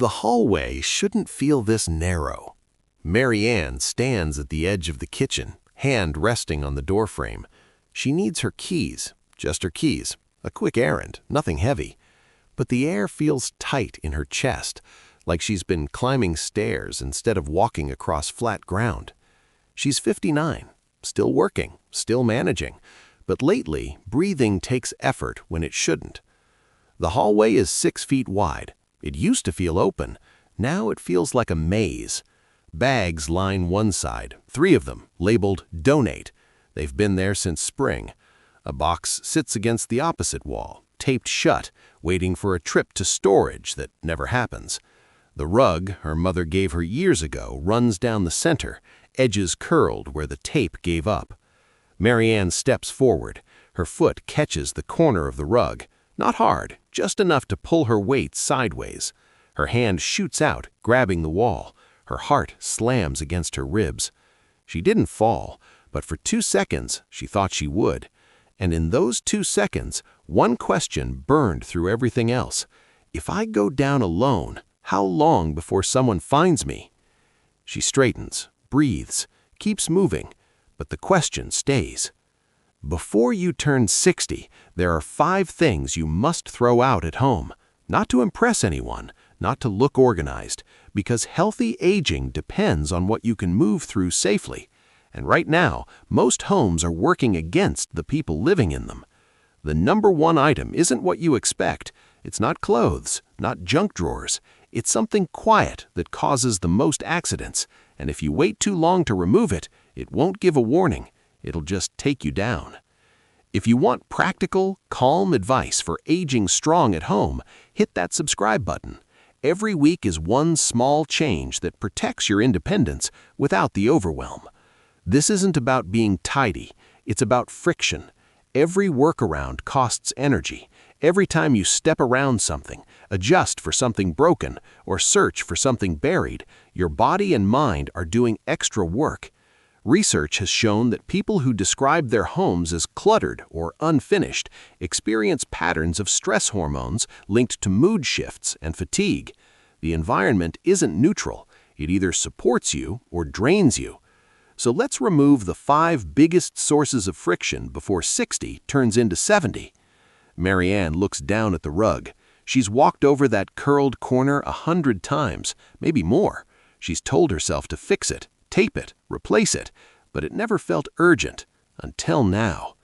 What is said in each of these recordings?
The hallway shouldn't feel this narrow. Marianne stands at the edge of the kitchen, hand resting on the doorframe. She needs her keys, just her keys, a quick errand, nothing heavy. But the air feels tight in her chest, like she's been climbing stairs instead of walking across flat ground. She's 59, still working, still managing, but lately, breathing takes effort when it shouldn't. The hallway is 6 feet wide. It used to feel open. Now it feels like a maze. Bags line one side, 3 of them, labeled Donate. They've been there since spring. A box sits against the opposite wall, taped shut, waiting for a trip to storage that never happens. The rug her mother gave her years ago runs down the center, edges curled where the tape gave up. Marianne steps forward. Her foot catches the corner of the rug. Not hard, just enough to pull her weight sideways. Her hand shoots out, grabbing the wall. Her heart slams against her ribs. She didn't fall, but for 2 seconds she thought she would. And in those 2 seconds, one question burned through everything else. If I go down alone, how long before someone finds me? She straightens, breathes, keeps moving, but the question stays. Before you turn 60, there are 5 things you must throw out at home. Not to impress anyone, not to look organized, because healthy aging depends on what you can move through safely. And right now, most homes are working against the people living in them. The number 1 item isn't what you expect. It's not clothes, not junk drawers. It's something quiet that causes the most accidents. And if you wait too long to remove it, it won't give a warning. It'll just take you down. If you want practical, calm advice for aging strong at home, hit that subscribe button. Every week is one small change that protects your independence without the overwhelm. This isn't about being tidy, it's about friction. Every workaround costs energy. Every time you step around something, adjust for something broken, or search for something buried, your body and mind are doing extra work. Research has shown that people who describe their homes as cluttered or unfinished experience patterns of stress hormones linked to mood shifts and fatigue. The environment isn't neutral. It either supports you or drains you. So let's remove the 5 biggest sources of friction before 60 turns into 70. Marianne looks down at the rug. She's walked over that curled corner 100 times, maybe more. She's told herself to fix it, tape it, replace it, but it never felt urgent, until now.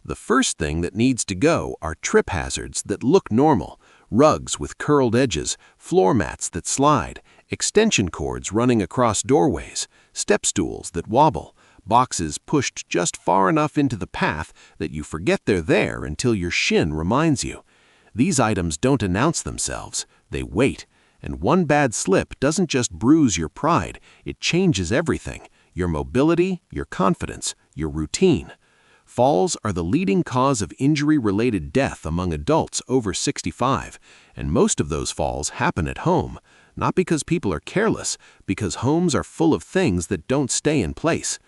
The first thing that needs to go are trip hazards that look normal, rugs with curled edges, floor mats that slide, extension cords running across doorways, step stools that wobble, boxes pushed just far enough into the path that you forget they're there until your shin reminds you. These items don't announce themselves, they wait. And one bad slip doesn't just bruise your pride, it changes everything: your mobility, your confidence, your routine. Falls are the leading cause of injury-related death among adults over 65, and most of those falls happen at home, not because people are careless, because homes are full of things that don't stay in place.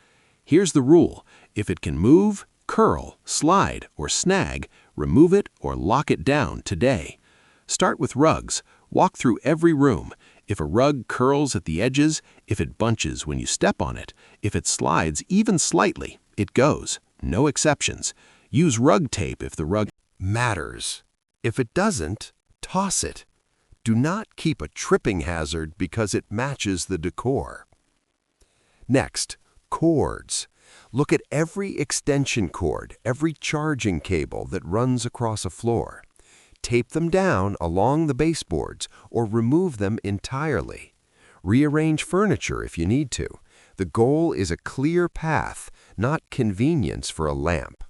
Here's the rule: if it can move, curl, slide, or snag, remove it or lock it down today. Start with rugs. Walk through every room. If a rug curls at the edges, if it bunches when you step on it, if it slides even slightly, it goes. No exceptions. Use rug tape if the rug matters. If it doesn't, toss it. Do not keep a tripping hazard because it matches the decor. Next, cords. Look at every extension cord, every charging cable that runs across a floor. Tape them down along the baseboards or remove them entirely. Rearrange furniture if you need to. The goal is a clear path, not convenience for a lamp.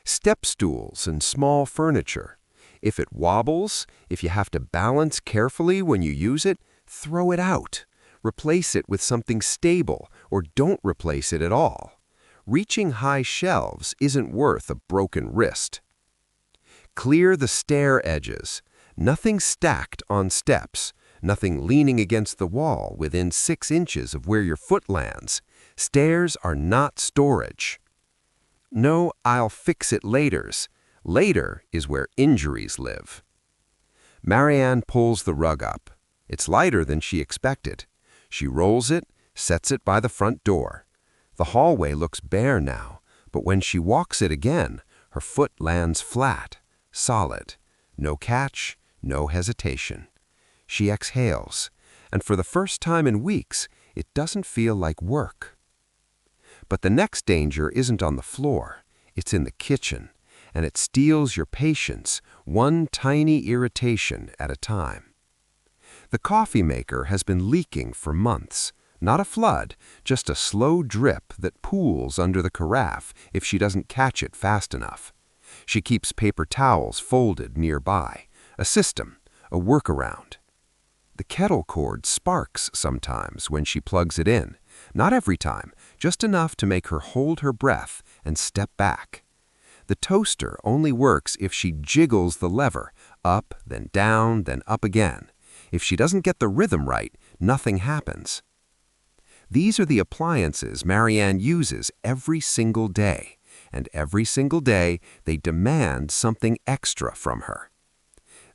Step stools and small furniture. If it wobbles, if you have to balance carefully when you use it, throw it out. Replace it with something stable or don't replace it at all. Reaching high shelves isn't worth a broken wrist. Clear the stair edges. Nothing stacked on steps. Nothing leaning against the wall within 6 inches of where your foot lands. Stairs are not storage. No "I'll fix it laters." Later is where injuries live. Marianne pulls the rug up. It's lighter than she expected. She rolls it, sets it by the front door. The hallway looks bare now, but when she walks it again, her foot lands flat, solid. No catch, no hesitation. She exhales, and for the first time in weeks, it doesn't feel like work. But the next danger isn't on the floor. It's in the kitchen, and it steals your patience, one tiny irritation at a time. The coffee maker has been leaking for months. Not a flood, just a slow drip that pools under the carafe if she doesn't catch it fast enough. She keeps paper towels folded nearby, a system, a workaround. The kettle cord sparks sometimes when she plugs it in. Not every time, just enough to make her hold her breath and step back. The toaster only works if she jiggles the lever, up, then down, then up again. If she doesn't get the rhythm right, nothing happens. These are the appliances Marianne uses every single day, and every single day they demand something extra from her.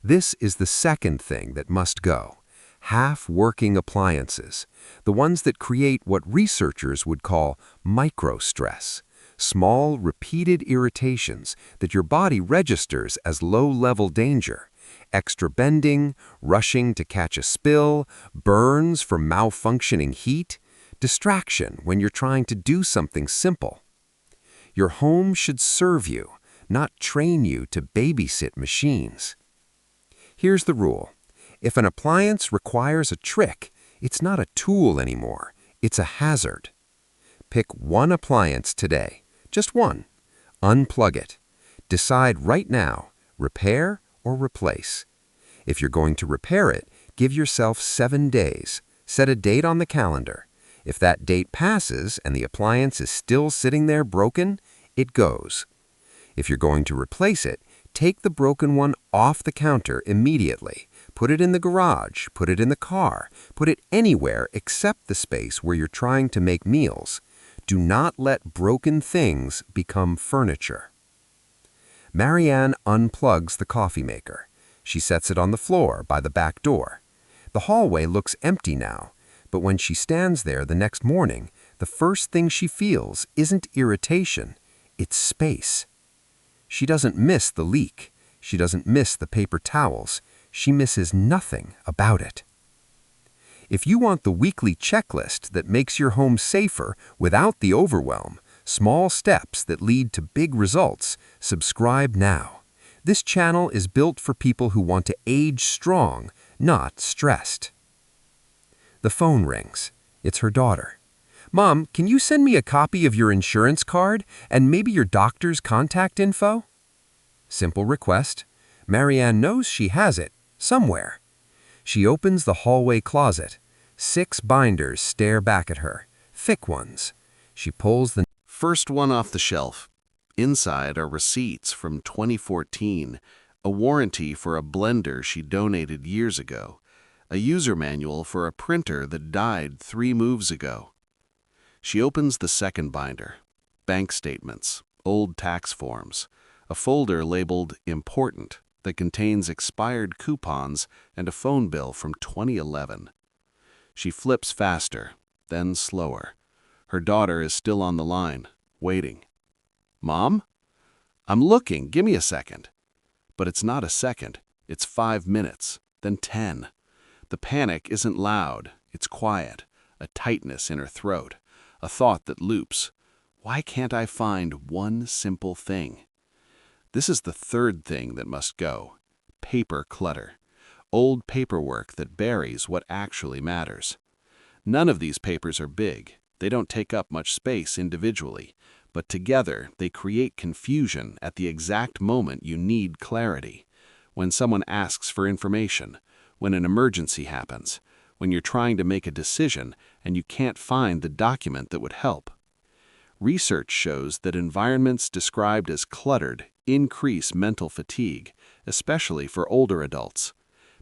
This is the second thing that must go. Half-working appliances, the ones that create what researchers would call micro-stress, small, repeated irritations that your body registers as low-level danger, extra bending, rushing to catch a spill, burns from malfunctioning heat, distraction when you're trying to do something simple. Your home should serve you, not train you to babysit machines. Here's the rule. If an appliance requires a trick, it's not a tool anymore. It's a hazard. Pick one appliance today, just one. Unplug it. Decide right now, repair or replace. If you're going to repair it, give yourself 7 days. Set a date on the calendar. If that date passes and the appliance is still sitting there broken, it goes. If you're going to replace it, take the broken one off the counter immediately. Put it in the garage, put it in the car, put it anywhere except the space where you're trying to make meals. Do not let broken things become furniture. Marianne unplugs the coffee maker. She sets it on the floor by the back door. The hallway looks empty now, but when she stands there the next morning, the first thing she feels isn't irritation, it's space. She doesn't miss the leak. She doesn't miss the paper towels. She misses nothing about it. If you want the weekly checklist that makes your home safer without the overwhelm, small steps that lead to big results, subscribe now. This channel is built for people who want to age strong, not stressed. The phone rings. It's her daughter. "Mom, can you send me a copy of your insurance card and maybe your doctor's contact info?" Simple request. Marianne knows she has it, somewhere. She opens the hallway closet. 6 binders stare back at her, thick ones. She pulls the First one off the shelf. Inside are receipts from 2014, a warranty for a blender she donated years ago, a user manual for a printer that died 3 moves ago. She opens the second binder. Bank statements, old tax forms, a folder labeled Important that contains expired coupons and a phone bill from 2011. She flips faster, then slower. Her daughter is still on the line, waiting. "Mom? I'm looking, give me a second." But it's not a second, it's 5 minutes, then 10. The panic isn't loud, it's quiet, a tightness in her throat, a thought that loops. Why can't I find one simple thing? This is the third thing that must go. Paper clutter. Old paperwork that buries what actually matters. None of these papers are big. They don't take up much space individually, but together they create confusion at the exact moment you need clarity. When someone asks for information, when an emergency happens, when you're trying to make a decision and you can't find the document that would help. Research shows that environments described as cluttered increase mental fatigue, especially for older adults.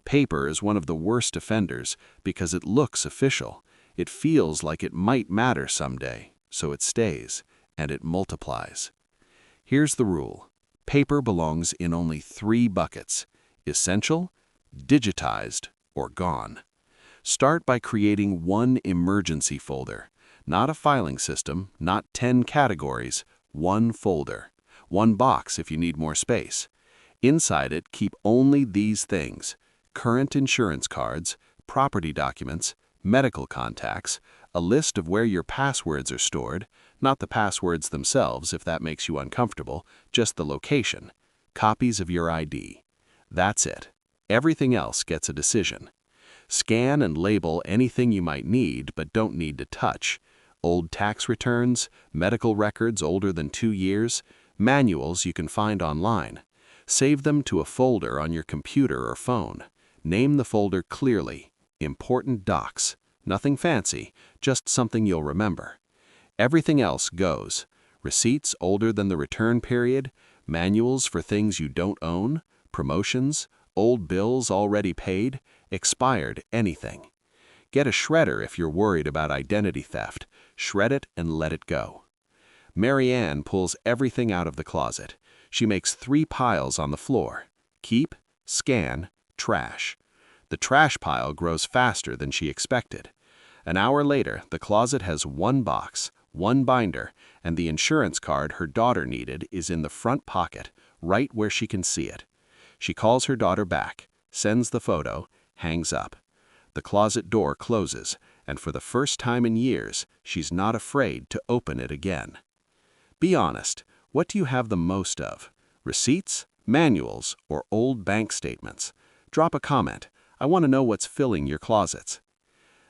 Paper is one of the worst offenders because it looks official. It feels like it might matter someday, so it stays, and it multiplies. Here's the rule. Paper belongs in only 3 buckets: essential, digitized, or gone. Start by creating one emergency folder. Not a filing system, not 10 categories, one folder. One box if you need more space. Inside it, keep only these things: current insurance cards, property documents, medical contacts, a list of where your passwords are stored, not the passwords themselves if that makes you uncomfortable, just the location, copies of your ID. That's it. Everything else gets a decision. Scan and label anything you might need but don't need to touch. Old tax returns, medical records older than 2 years, manuals you can find online. Save them to a folder on your computer or phone. Name the folder clearly. Important docs. Nothing fancy, just something you'll remember. Everything else goes. Receipts older than the return period, manuals for things you don't own, promotions, old bills already paid, expired anything. Get a shredder if you're worried about identity theft. Shred it and let it go. Marianne pulls everything out of the closet. She makes 3 piles on the floor. Keep, scan, trash. The trash pile grows faster than she expected. An hour later, the closet has 1 box, 1 binder, and the insurance card her daughter needed is in the front pocket, right where she can see it. She calls her daughter back, sends the photo, hangs up. The closet door closes, and for the first time in years, she's not afraid to open it again. Be honest, what do you have the most of? Receipts, manuals, or old bank statements? Drop a comment. I want to know what's filling your closets.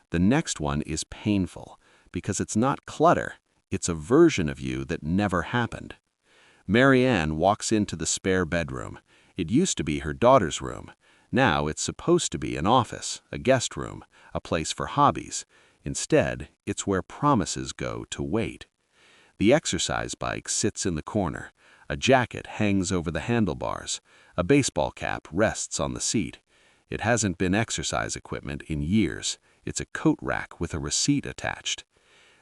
The next one is painful, because it's not clutter, it's a version of you that never happened. Marianne walks into the spare bedroom. It used to be her daughter's room. Now it's supposed to be an office, a guest room, a place for hobbies. Instead, it's where promises go to wait. The exercise bike sits in the corner. A jacket hangs over the handlebars. A baseball cap rests on the seat. It hasn't been exercise equipment in years. It's a coat rack with a receipt attached.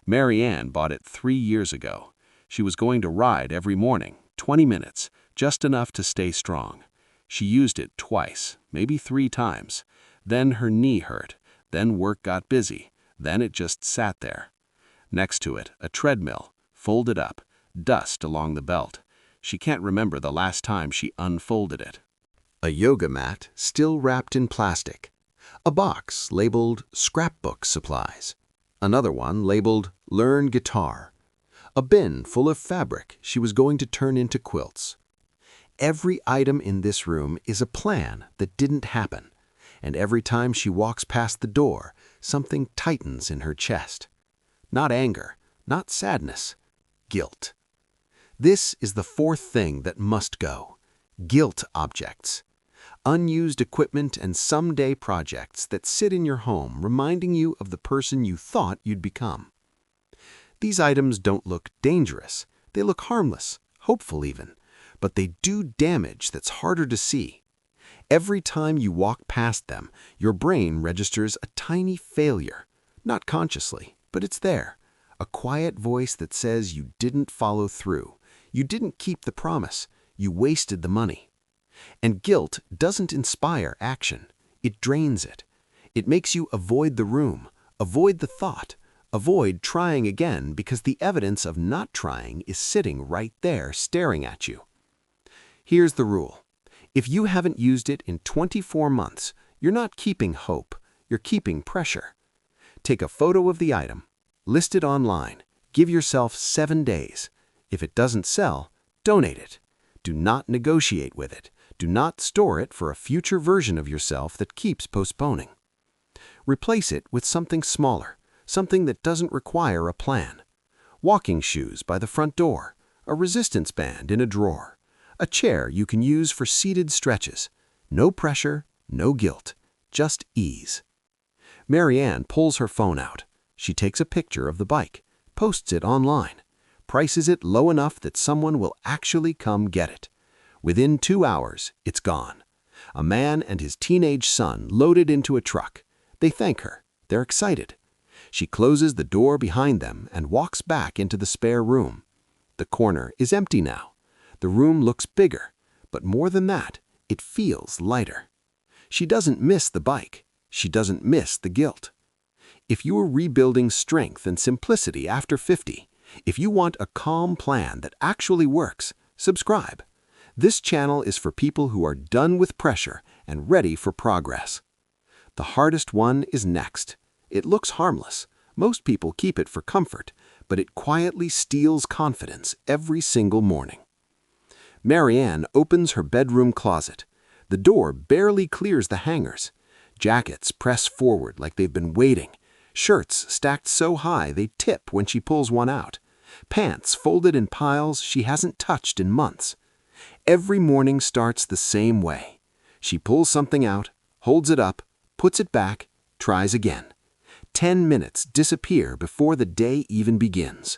Marianne bought it 3 years ago. She was going to ride every morning, 20 minutes, just enough to stay strong. She used it twice, maybe 3 times. Then her knee hurt. Then work got busy. Then it just sat there. Next to it, a treadmill, folded up, dust along the belt. She can't remember the last time she unfolded it. A yoga mat still wrapped in plastic. A box labeled scrapbook supplies. Another one labeled learn guitar. A bin full of fabric she was going to turn into quilts. Every item in this room is a plan that didn't happen, and every time she walks past the door, something tightens in her chest. Not anger, not sadness, guilt. This is the 4th thing that must go: guilt objects. Unused equipment and someday projects that sit in your home reminding you of the person you thought you'd become. These items don't look dangerous. They look harmless, hopeful even. But they do damage that's harder to see. Every time you walk past them, your brain registers a tiny failure. Not consciously, but it's there. A quiet voice that says you didn't follow through. You didn't keep the promise. You wasted the money. And guilt doesn't inspire action. It drains it. It makes you avoid the room, avoid the thought, avoid trying again because the evidence of not trying is sitting right there staring at you. Here's the rule. If you haven't used it in 24 months, you're not keeping hope, you're keeping pressure. Take a photo of the item, list it online, give yourself 7 days. If it doesn't sell, donate it. Do not negotiate with it. Do not store it for a future version of yourself that keeps postponing. Replace it with something smaller, something that doesn't require a plan. Walking shoes by the front door, a resistance band in a drawer, a chair you can use for seated stretches. No pressure, no guilt, just ease. Marianne pulls her phone out. She takes a picture of the bike, posts it online, prices it low enough that someone will actually come get it. Within 2 hours, it's gone. A man and his teenage son loaded into a truck. They thank her. They're excited. She closes the door behind them and walks back into the spare room. The corner is empty now. The room looks bigger, but more than that, it feels lighter. She doesn't miss the bike. she doesn't miss the guilt. If you are rebuilding strength and simplicity after 50, if you want a calm plan that actually works, subscribe. This channel is for people who are done with pressure and ready for progress. The hardest one is next. It looks harmless. Most people keep it for comfort, but it quietly steals confidence every single morning. Marianne opens her bedroom closet. The door barely clears the hangers. Jackets press forward like they've been waiting. Shirts stacked so high they tip when she pulls one out. Pants folded in piles she hasn't touched in months. Every morning starts the same way. She pulls something out, holds it up, puts it back, tries again. 10 minutes disappear before the day even begins.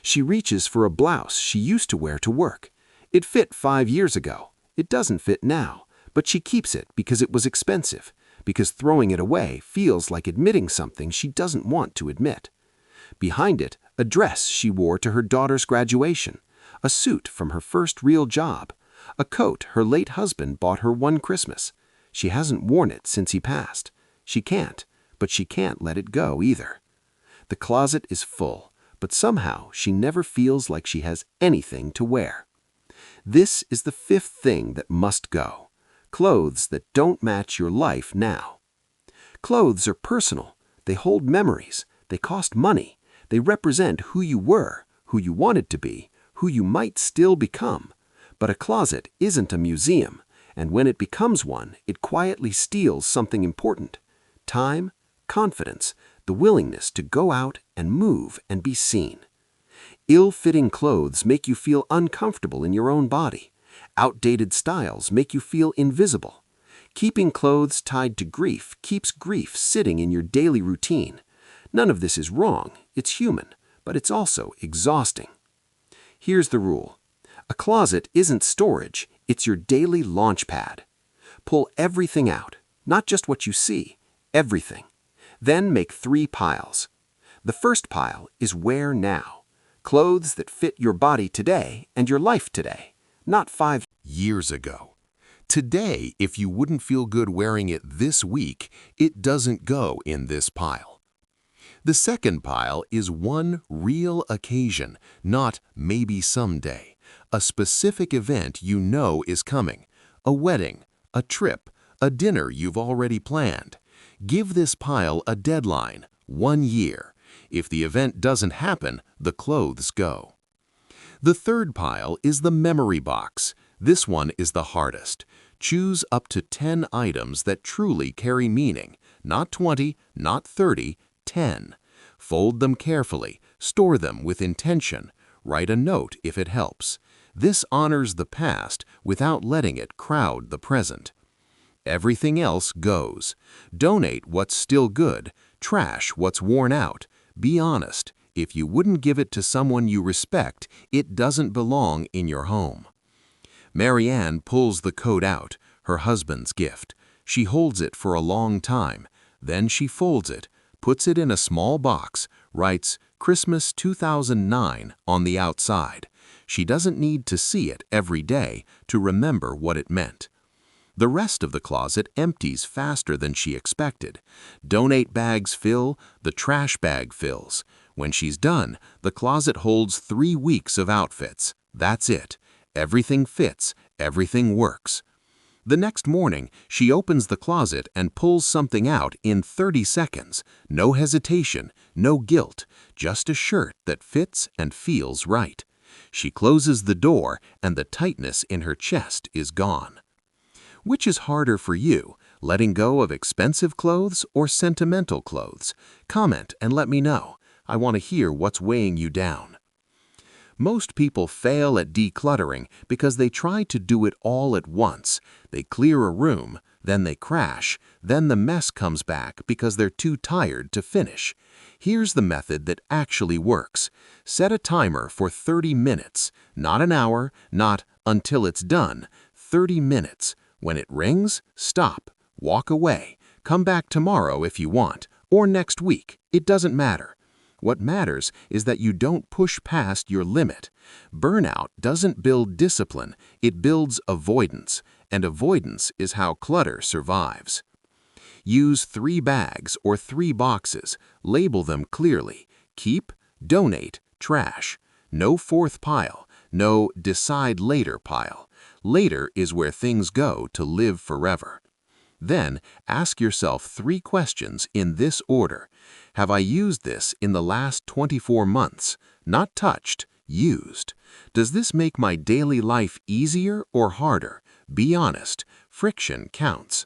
She reaches for a blouse she used to wear to work. It fit 5 years ago. It doesn't fit now, but she keeps it because it was expensive, because throwing it away feels like admitting something she doesn't want to admit. Behind it, a dress she wore to her daughter's graduation, a suit from her first real job, a coat her late husband bought her one Christmas. She hasn't worn it since he passed. She can't, but she can't let it go either. The closet is full, but somehow she never feels like she has anything to wear. This is the 5th thing that must go. Clothes that don't match your life now. Clothes are personal. They hold memories. They cost money. They represent who you were, who you wanted to be, who you might still become. But a closet isn't a museum, and when it becomes one, it quietly steals something important: time, confidence, the willingness to go out and move and be seen. Ill-fitting clothes make you feel uncomfortable in your own body. Outdated styles make you feel invisible. Keeping clothes tied to grief keeps grief sitting in your daily routine. None of this is wrong. It's human, but it's also exhausting. Here's the rule. A closet isn't storage. It's your daily launch pad. Pull everything out, not just what you see, everything. Then make 3 piles. The first pile is wear now. Clothes that fit your body today and your life today, not 5 years ago. Today, if you wouldn't feel good wearing it this week, it doesn't go in this pile. The second pile is one real occasion, not maybe someday. A specific event you know is coming. A wedding, a trip, a dinner you've already planned. Give this pile a deadline, 1 year. If the event doesn't happen, the clothes go. The third pile is the memory box. This one is the hardest. Choose up to 10 items that truly carry meaning. Not 20, not 30, 10. Fold them carefully. Store them with intention. Write a note if it helps. This honors the past without letting it crowd the present. Everything else goes. Donate what's still good. Trash what's worn out. Be honest. If you wouldn't give it to someone you respect, it doesn't belong in your home. Marianne pulls the coat out, her husband's gift. She holds it for a long time. Then she folds it, puts it in a small box, writes Christmas 2009 on the outside. She doesn't need to see it every day to remember what it meant. The rest of the closet empties faster than she expected. Donate bags fill, the trash bag fills. When she's done, the closet holds 3 weeks of outfits. That's it. Everything fits, everything works. The next morning, she opens the closet and pulls something out in 30 seconds. No hesitation, no guilt, just a shirt that fits and feels right. She closes the door and the tightness in her chest is gone. Which is harder for you, letting go of expensive clothes or sentimental clothes? Comment and let me know. I want to hear what's weighing you down. Most people fail at decluttering because they try to do it all at once. They clear a room, then they crash, then the mess comes back because they're too tired to finish. Here's the method that actually works. Set a timer for 30 minutes, not an hour, not until it's done, 30 minutes. When it rings, stop, walk away, come back tomorrow if you want, or next week. It doesn't matter. What matters is that you don't push past your limit. Burnout doesn't build discipline, it builds avoidance, and avoidance is how clutter survives. Use 3 bags or 3 boxes. Label them clearly. Keep, donate, trash. No fourth pile. No decide later pile. Later is where things go to live forever. Then ask yourself 3 questions in this order. Have I used this in the last 24 months? Not touched, used. Does this make my daily life easier or harder? Be honest. Friction counts.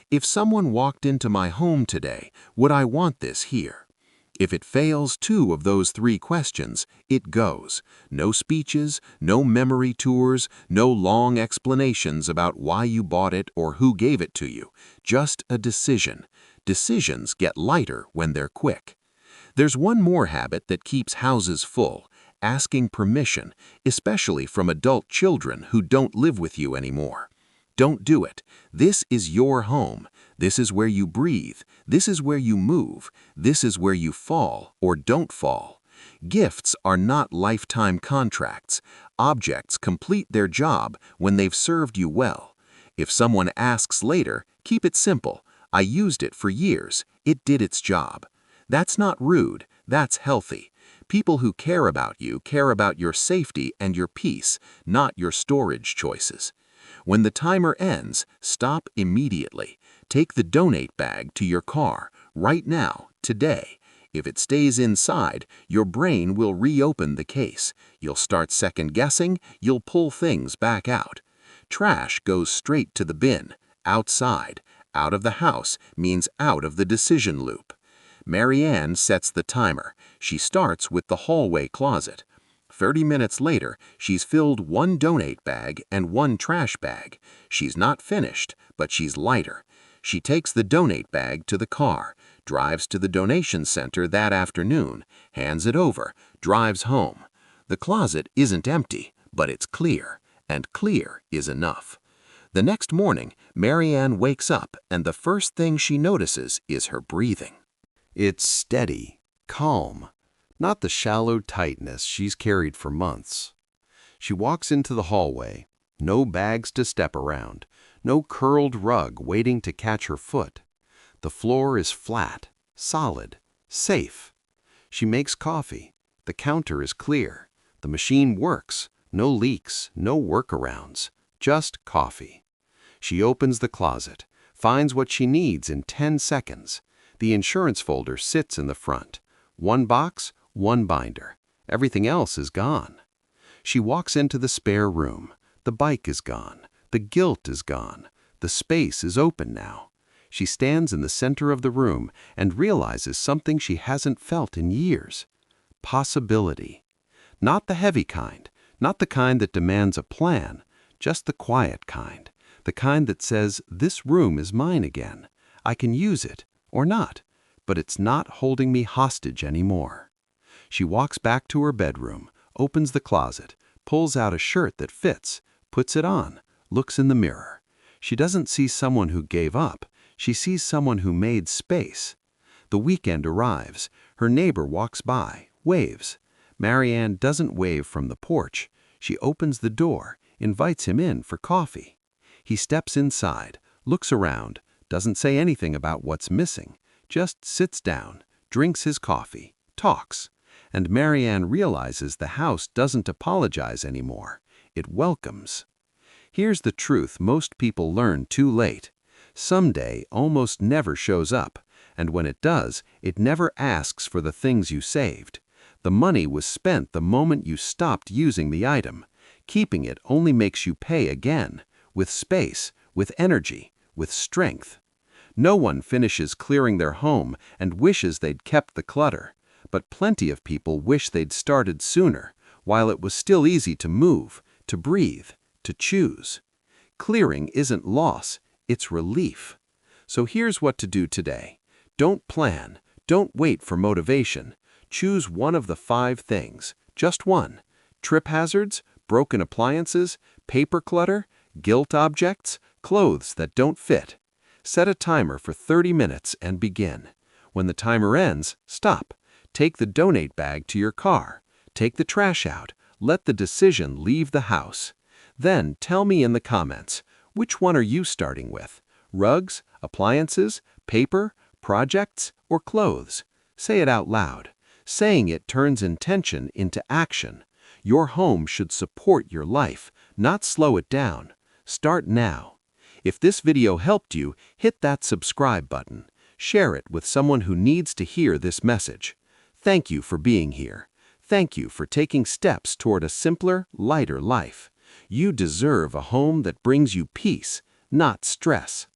If someone walked into my home today, would I want this here? If it fails 2 of those 3 questions, it goes. No speeches, no memory tours, no long explanations about why you bought it or who gave it to you. Just a decision. Decisions get lighter when they're quick. There's one more habit that keeps houses full: asking permission, especially from adult children who don't live with you anymore. Don't do it. This is your home. This is where you breathe. This is where you move. This is where you fall or don't fall. Gifts are not lifetime contracts. Objects complete their job when they've served you well. If someone asks later, keep it simple. I used it for years. It did its job. That's not rude. That's healthy. People who care about you care about your safety and your peace, not your storage choices. When the timer ends, stop immediately. Take the donate bag to your car, right now, today. If it stays inside, your brain will reopen the case. You'll start second-guessing, you'll pull things back out. Trash goes straight to the bin, outside. Out of the house means out of the decision loop. Marianne sets the timer. She starts with the hallway closet. 30 minutes later, she's filled 1 donate bag and 1 trash bag. She's not finished, but she's lighter. She takes the donate bag to the car, drives to the donation center that afternoon, hands it over, drives home. The closet isn't empty, but it's clear, and clear is enough. The next morning, Marianne wakes up, and the first thing she notices is her breathing. It's steady, calm, not the shallow tightness she's carried for months. She walks into the hallway, no bags to step around, no curled rug waiting to catch her foot. The floor is flat, solid, safe. She makes coffee. The counter is clear. The machine works. No leaks, no workarounds, just coffee. She opens the closet, finds what she needs in 10 seconds. The insurance folder sits in the front. 1 box, 1 binder. Everything else is gone. She walks into the spare room. The bike is gone. The guilt is gone. The space is open now. She stands in the center of the room and realizes something she hasn't felt in years. Possibility. Not the heavy kind, not the kind that demands a plan, just the quiet kind. The kind that says, this room is mine again. I can use it, or not, but it's not holding me hostage anymore. She walks back to her bedroom, opens the closet, pulls out a shirt that fits, puts it on, looks in the mirror. She doesn't see someone who gave up. She sees someone who made space. The weekend arrives. Her neighbor walks by, waves. Marianne doesn't wave from the porch. She opens the door, invites him in for coffee. He steps inside, looks around, doesn't say anything about what's missing, just sits down, drinks his coffee, talks. And Marianne realizes the house doesn't apologize anymore. It welcomes. Here's the truth most people learn too late. Someday almost never shows up, and when it does, it never asks for the things you saved. The money was spent the moment you stopped using the item. Keeping it only makes you pay again, with space, with energy, with strength. No one finishes clearing their home and wishes they'd kept the clutter, but plenty of people wish they'd started sooner, while it was still easy to move, to breathe, to choose. Clearing isn't loss, it's relief. So here's what to do today. Don't plan, don't wait for motivation. Choose one of the 5 things, just one. Trip hazards, broken appliances, paper clutter, guilt objects, clothes that don't fit. Set a timer for 30 minutes and begin. When the timer ends, stop. Take the donate bag to your car. Take the trash out. Let the decision leave the house. Then tell me in the comments, which one are you starting with? Rugs, appliances, Paper, projects, or clothes? Say it out loud. Saying it turns intention into action. Your home should support your life, not slow it down. Start now. If this video helped you, hit that subscribe button. Share it with someone who needs to hear this message. Thank you for being here. Thank you for taking steps toward a simpler, lighter life. You deserve a home that brings you peace, not stress.